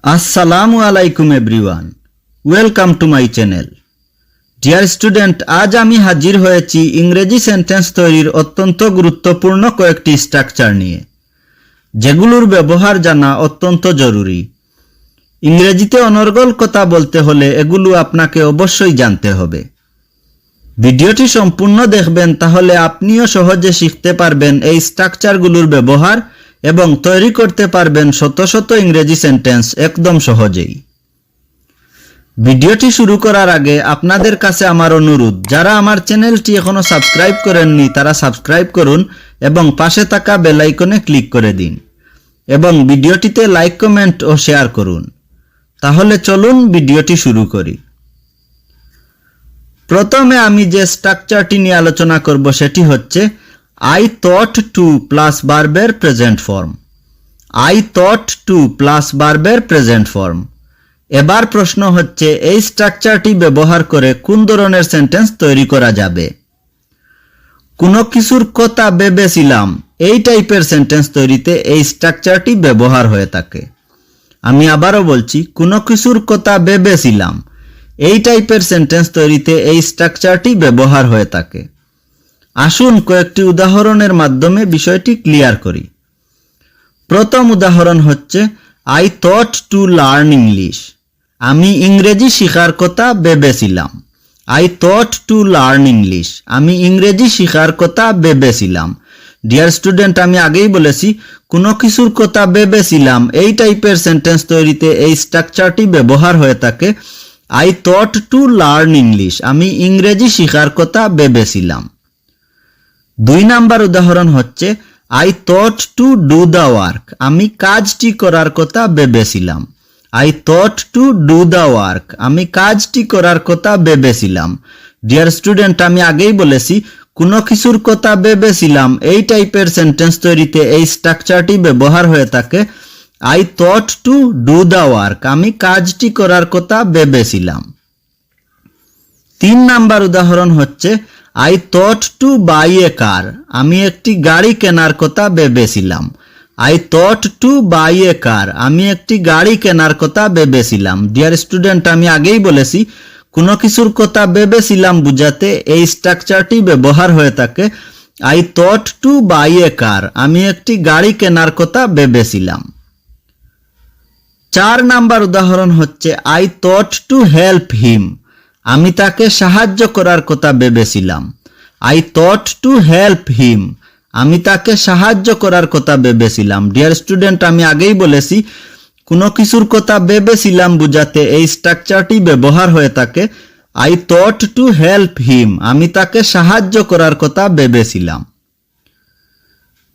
আসসালামু আলাইকুম everyone, welcome to my channel. Dear student, আজ আমি হাজির হয়েছি ইংরেজি সেন্টেন্স তৈরির অত্যন্ত গুরুত্বপূর্ণ কয়েকটি স্ট্রাকচার নিয়ে, যেগুলোর ব্যবহার জানা অত্যন্ত জরুরি। ইংরেজিতে অনর্গল কথা বলতে হলে এগুলো আপনাকে অবশ্যই জানতে হবে। ভিডিওটি সম্পূর্ণ দেখবেন, তাহলে আপনিও সহজে শিখতে পারবেন এই স্ট্রাকচারগুলোর ব্যবহার এবং তৈরি করতে পারবেন শত শত ইংরেজি সেন্টেন্স একদম সহজেই। ভিডিওটি শুরু করার আগে আপনাদের কাছে আমার অনুরোধ, যারা আমার চ্যানেলটি এখনো সাবস্ক্রাইব করেননি তারা সাবস্ক্রাইব করুন এবং পাশে থাকা বেল আইকনে ক্লিক করে দিন এবং ভিডিওটিতে লাইক, কমেন্ট ও শেয়ার করুন। তাহলে চলুন ভিডিওটি শুরু করি। প্রথমে আমি যে স্ট্রাকচারটি নিয়ে আলোচনা করব সেটি হচ্ছে I thought to প্লাস ভার্বের present form. I thought to plus ভার্বের প্রেজেন্ট ফর্ম। এবার প্রশ্ন হচ্ছে, এই স্ট্রাকচারটি ব্যবহার করে কোন ধরনের সেন্টেন্স তৈরি করা যাবে? কোনো কিছুর কথা ভেবেছিলাম, এই টাইপের সেন্টেন্স তৈরিতে এই স্ট্রাকচারটি ব্যবহার হয়ে থাকে। আমি আবারও বলছি, কোনো কিছুর কথা ভেবেছিলাম, এই টাইপের সেন্টেন্স তৈরিতে এই স্ট্রাকচারটি ব্যবহার হয়ে থাকে। আসুন কয়েকটি উদাহরণের মাধ্যমে বিষয়টি ক্লিয়ার করি। প্রথম উদাহরণ হচ্ছে I thought to learn English। আমি ইংরেজি শেখার কথা ভেবেছিলাম। I thought to learn English। আমি ইংরেজি শেখার কথা ভেবেছিলাম। ডিয়ার স্টুডেন্ট, আমি আগেই বলেছি, কোনো কিছুর কথা ভেবেছিলাম এই টাইপের সেন্টেন্স তৈরিতে এই স্ট্রাকচারটি ব্যবহার হয়ে থাকে। I thought to learn English। আমি ইংরেজি শেখার কথা ভেবেছিলাম। দুই নাম্বার উদাহরণ হচ্ছে I thought to do the work। আমি কাজটি করার কথা ভেবেছিলাম। I thought to do the work। আমি কাজটি করার কথা ভেবেছিলাম। ডিয়ার স্টুডেন্ট, আমি আগেই বলেছি, কোনো কিছুর কথা ভেবেছিলাম এই টাইপের সেন্টেন্স তৈরিতে এই স্ট্রাকচারটি ব্যবহার হয়ে থাকে। I thought to do the work। আমি কাজটি করার কথা ভেবেছিলাম। তিন নাম্বার উদাহরণ হচ্ছে I thought to buy a car। আমি একটি গাড়ি কেনার কথা ভেবেছিলাম। I thought to buy a car। আমি একটি গাড়ি কেনার কথা ভেবেছিলাম। ডিয়ার স্টুডেন্ট, আমি আগেই বলেছি, কোনো কিছুর কথা ভেবেছিলাম বুঝাতে এই স্ট্রাকচারটি ব্যবহার হয়ে থাকে। I thought to buy a car। আমি একটি গাড়ি কেনার কথা ভেবেছিলাম। চার নাম্বার উদাহরণ হচ্ছে I thought to help him। আমি তাকে সাহায্য করার কথা ভেবেছিলাম। I thought to help him। আমি তাকে সাহায্য করার কথা ভেবেছিলাম। ডিয়ার স্টুডেন্ট, আমি আগেই বলেছি, কোনো কিছুর কথা ভেবেছিলাম বুঝাতে এই স্ট্রাকচারটি ব্যবহার হয়ে থাকে। I thought to help him। আমি তাকে সাহায্য করার কথা ভেবেছিলাম।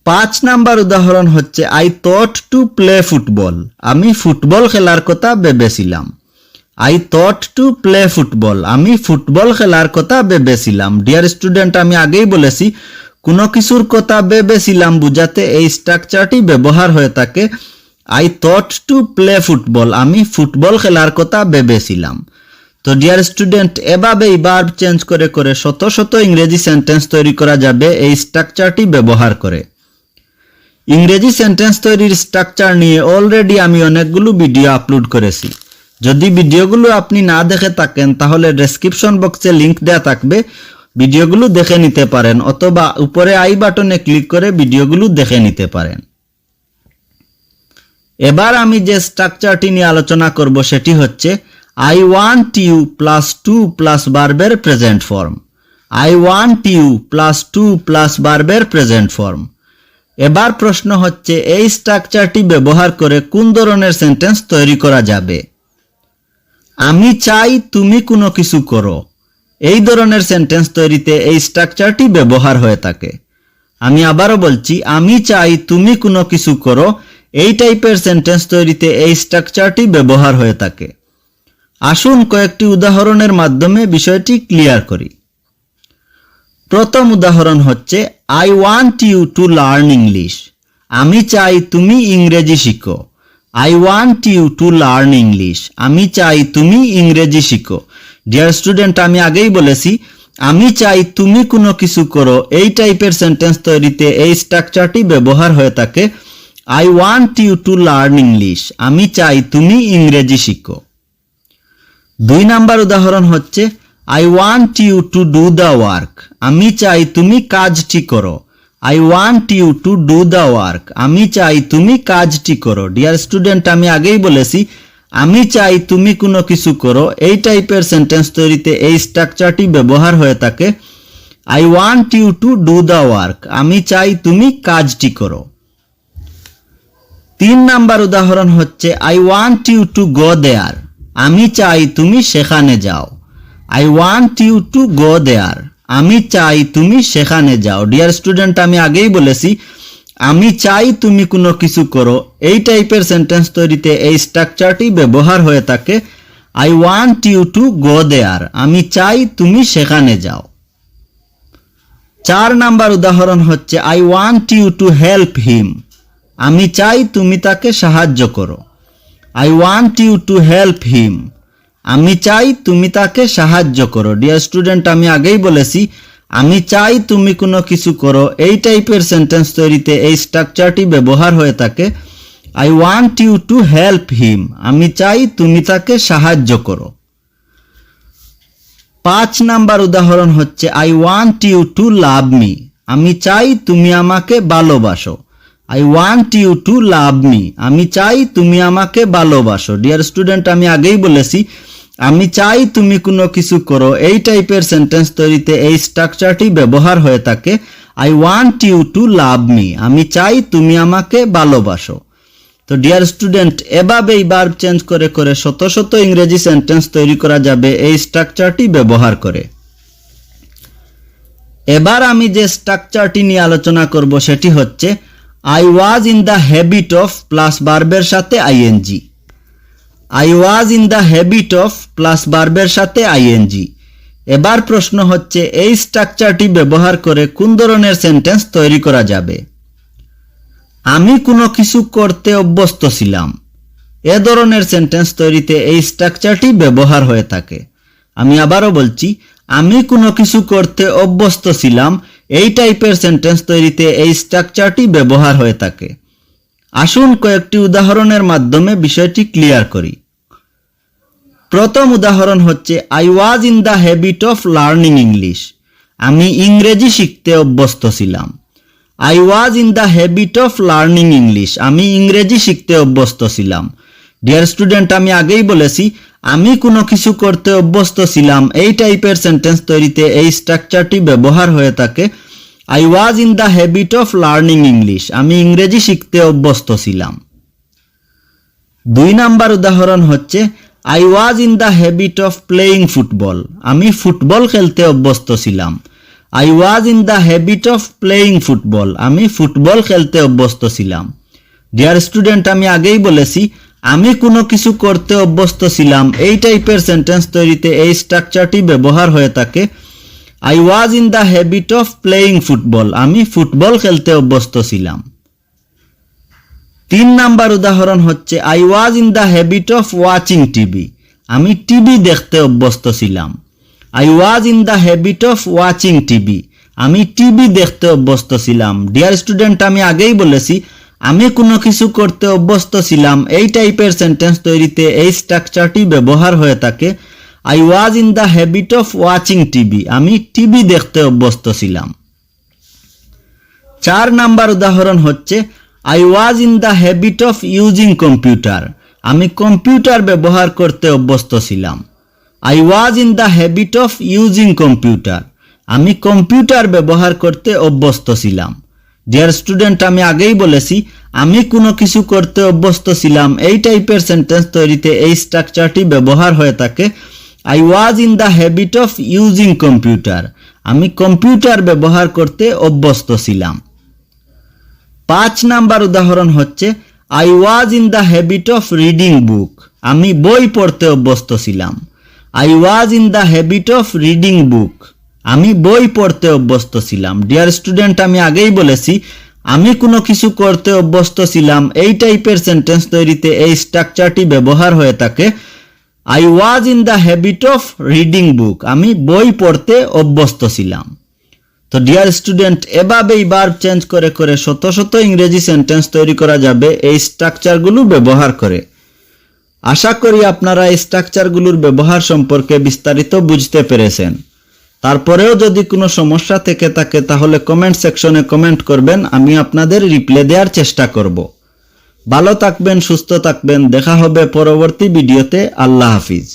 পাঁচ নাম্বার উদাহরণ হচ্ছে I thought to play football। আমি ফুটবল খেলার কথা ভেবেছিলাম। I thought to play football। আমি ফুটবল খেলার কথা ভেবেছিলাম। ডিয়ার স্টুডেন্ট, আমি আগেই বলেছি, কোনো কিছুর কথা ভেবেছিলাম বুঝাতে এই স্ট্রাকচারটি ব্যবহার হয়ে থাকে। I thought to play football। আমি ফুটবল খেলার কথা ভেবেছিলাম। তো ডিয়ার স্টুডেন্ট, এভাবেই ভার্ব চেঞ্জ করে করে শত শত ইংরেজি সেন্টেন্স তৈরি করা যাবে এই স্ট্রাকচারটি ব্যবহার করে। ইংরেজি সেন্টেন্স তৈরির স্ট্রাকচার নিয়ে অলরেডি আমি অনেকগুলো ভিডিও আপলোড করেছি। যদি ভিডিওগুলো আপনি না দেখে থাকেন তাহলে ডেসক্রিপশন বক্সে লিংক দেওয়া থাকবে, ভিডিওগুলো দেখে নিতে পারেন, অথবা উপরে আই বাটনে ক্লিক করে ভিডিওগুলো দেখে নিতে পারেন। এবার আমি যে স্ট্রাকচারটি নিয়ে আলোচনা করব সেটি হচ্ছে I want you plus to plus ভার্বের present form. I want you plus to plus ভার্বের প্রেজেন্ট ফর্ম। এবার প্রশ্ন হচ্ছে, এই স্ট্রাকচারটি ব্যবহার করে কোন ধরনের সেন্টেন্স তৈরি করা যাবে? আমি চাই তুমি কোনো কিছু করো, এই ধরনের সেন্টেন্স তৈরিতে এই স্ট্রাকচারটি ব্যবহার হয়ে থাকে। আমি আবারও বলছি, আমি চাই তুমি কোনো কিছু করো, এই টাইপের সেন্টেন্স তৈরিতে এই স্ট্রাকচারটি ব্যবহার হয়ে থাকে। আসুন কয়েকটি উদাহরণের মাধ্যমে বিষয়টি ক্লিয়ার করি। প্রথম উদাহরণ হচ্ছে I want you to learn English। আমি চাই তুমি ইংরেজি শিখো। I want you to learn English। আমি চাই তুমি ইংরেজি শিখো। ডিয়ার স্টুডেন্ট, আমি আগেই বলেছি, আমি চাই তুমি কোনো কিছু করো এই টাইপের সেন্টেন্স তৈরিতে এই স্ট্রাকচারটি ব্যবহার হয়ে থাকে। I want you to learn English. আমি চাই তুমি ইংরেজি শিখো। 2 নাম্বার উদাহরণ হচ্ছে I want you to do the work. আমি চাই তুমি কাজটি করো। I want you to do the work. আমি চাই তুমি কাজটি করো। ডিয়ার স্টুডেন্ট, আমি আগেই বলেছি আমি চাই তুমি কোনো কিছু করো এই টাইপের সেন্টেন্স তৈরিতে এই স্ট্রাকচারটি ব্যবহার হয়ে থাকে I want you to do the work. আমি চাই তুমি কাজটি করো। 3 নাম্বার উদাহরণ হচ্ছে I want you to go there. আমি চাই তুমি সেখানে যাও। I want you to go there. আমি চাই তুমি সেখানে যাও। ডিয়ার স্টুডেন্ট, আমি আগেই বলেছি আমি চাই তুমি কোনো কিছু করো এই টাইপের সেন্টেন্স তৈরিতে এই স্ট্রাকচারটি ব্যবহার হয়ে থাকে I want you to go there. আমি চাই তুমি সেখানে যাও। 4 নাম্বার উদাহরণ হচ্ছে I want you to help him. আমি চাই তুমি তাকে সাহায্য করো। I want you to help him. আমি চাই তুমি তাকে সাহায্য করো। ডিয়ার স্টুডেন্ট, আমি আগেই বলেছি আমি চাই তুমি কোনো কিছু করো এই টাইপের সেন্টেন্স তৈরিতে এই স্ট্রাকচারটি ব্যবহার হয়ে থাকে I want you to help him. আমি চাই তুমি তাকে সাহায্য করো। 5 নাম্বার উদাহরণ হচ্ছে I want you to love me. আমি চাই তুমি আমাকে ভালোবাসো। I want you to love me. আমি চাই তুমি আমাকে ভালোবাসো। ডিয়ার স্টুডেন্ট, আমি আগেই বলেছি আমি চাই তুমি কোনো কিছু করো এই টাইপের সেন্টেন্স তৈরিতে এই স্ট্রাকচারটি ব্যবহার হয়ে থাকে I want you to love me. আমি চাই তুমি আমাকে ভালোবাসো। তো ডিয়ার স্টুডেন্ট, এভাবেই ভার্ব চেঞ্জ করে করে শত শত ইংরেজি সেন্টেন্স তৈরি করা যাবে এই স্ট্রাকচারটি ব্যবহার করে। এবার আমি যে স্ট্রাকচারটি নিয়ে আলোচনা করব সেটি হচ্ছে I was in the habit of plus ভার্বের সাথে ing. I was in the habit of plus ভার্বের সাথে ing. এবার প্রশ্ন হচ্ছে এই স্ট্রাকচারটি ব্যবহার করে কোন ধরনের সেন্টেন্স তৈরি করা যাবে। আমি কোনো কিছু করতে অভ্যস্ত ছিলাম এ ধরনের সেন্টেন্স তৈরিতে এই স্ট্রাকচারটি ব্যবহার হয়ে থাকে। আমি আবারও বলছি আমি কোনো কিছু করতে অভ্যস্ত ছিলাম এই টাইপের সেন্টেন্স তৈরিতে এই স্ট্রাকচারটি ব্যবহার হয়ে থাকে। আসুন কয়েকটি উদাহরণের মাধ্যমে বিষয়টি ক্লিয়ার করি। প্রথম উদাহরণ হচ্ছে I was in the habit of learning English. আমি ইংরেজি শিখতে অভ্যস্ত ছিলাম। I was in the habit of learning English. আমি ইংরেজি শিখতে অভ্যস্ত ছিলাম। ডিয়ার স্টুডেন্ট, আমি আগেই বলেছি আমি কোনো কিছু করতে অভ্যস্ত ছিলাম এই টাইপের সেন্টেন্স তৈরিতে এই স্ট্রাকচারটি ব্যবহার হয়ে থাকে I was in the habit of learning English. আমি ইংরেজি শিখতে অভ্যস্ত ছিলাম। 2 নাম্বার উদাহরণ হচ্ছে I was in the habit of playing football. আমি ফুটবল খেলতে অভ্যস্ত ছিলাম। I was in the habit of playing football. আমি ফুটবল খেলতে অভ্যস্ত ছিলাম। ডিয়ার স্টুডেন্ট, আমি আগেই বলেছি আমি কোনো কিছু করতে অভ্যস্ত ছিলাম এই টাইপের সেন্টেন্স তৈরিতে এই স্ট্রাকচারটি ব্যবহার হয়ে থাকে I was in the habit of playing football. আমি ফুটবল খেলতে অভ্যস্ত ছিলাম। 3 নাম্বার উদাহরণ হচ্ছে I was in the habit of watching TV. আমি টিভি দেখতে অভ্যস্ত ছিলাম। I was in the habit of watching TV. আমি টিভি দেখতে অভ্যস্ত ছিলাম। ডিয়ার স্টুডেন্ট, আমি আগেই বলেছি আমি কোনো কিছু করতে অভ্যস্ত ছিলাম এই টাইপের সেন্টেন্স তৈরিতে এই স্ট্রাকচারটি ব্যবহার হয়ে থাকে I was in the habit of watching TV. আমি টিভি দেখতে অভ্যস্ত ছিলাম। 4 নাম্বার উদাহরণ হচ্ছে I was in the habit of using computer. আমি কম্পিউটার ব্যবহার করতে অভ্যস্ত ছিলাম। I was in the habit of using computer. আমি কম্পিউটার ব্যবহার করতে অভ্যস্ত ছিলাম। ডিয়ার স্টুডেন্ট, আমি আগেই বলেছি আমি কোনো কিছু করতে অভ্যস্ত ছিলাম এই টাইপের সেন্টেন্স তৈরিতে এই স্ট্রাকচারটি ব্যবহার হয়ে থাকে I was in the habit of using computer. আমি কম্পিউটার ব্যবহার করতে অভ্যস্ত ছিলাম। 5 নাম্বার উদাহরণ হচ্ছে I was in the habit of reading book. আমি বই পড়তে অভ্যস্ত ছিলাম। I was in the habit of reading book. আমি বই পড়তে অভ্যস্ত ছিলাম। ডিয়ার স্টুডেন্ট, আমি আগেই বলেছি আমি কোনো কিছু করতে অভ্যস্ত ছিলাম এই টাইপের সেন্টেন্স তৈরিতে এই স্ট্রাকচারটি ব্যবহার হয়ে থাকে I was in the habit of reading book. আমি বই পড়তে অভ্যস্ত ছিলাম। তো ডিয়ার স্টুডেন্ট, এভাবেই ভার্ব চেঞ্জ করে করে শত শত ইংরেজি সেন্টেন্স তৈরি করা যাবে এই স্ট্রাকচারগুলো ব্যবহার করে। আশা করি আপনারা এই স্ট্রাকচারগুলোর ব্যবহার সম্পর্কে বিস্তারিত বুঝতে পেরেছেন। তারপরেও যদি কোনো সমস্যা থেকে থাকে তাহলে কমেন্ট সেকশনে কমেন্ট করবেন, আমি আপনাদের রিপ্লাই দেওয়ার চেষ্টা করব। ভালো থাকবেন, সুস্থ থাকবেন, দেখা হবে পরবর্তী ভিডিওতে। আল্লাহ হাফিজ।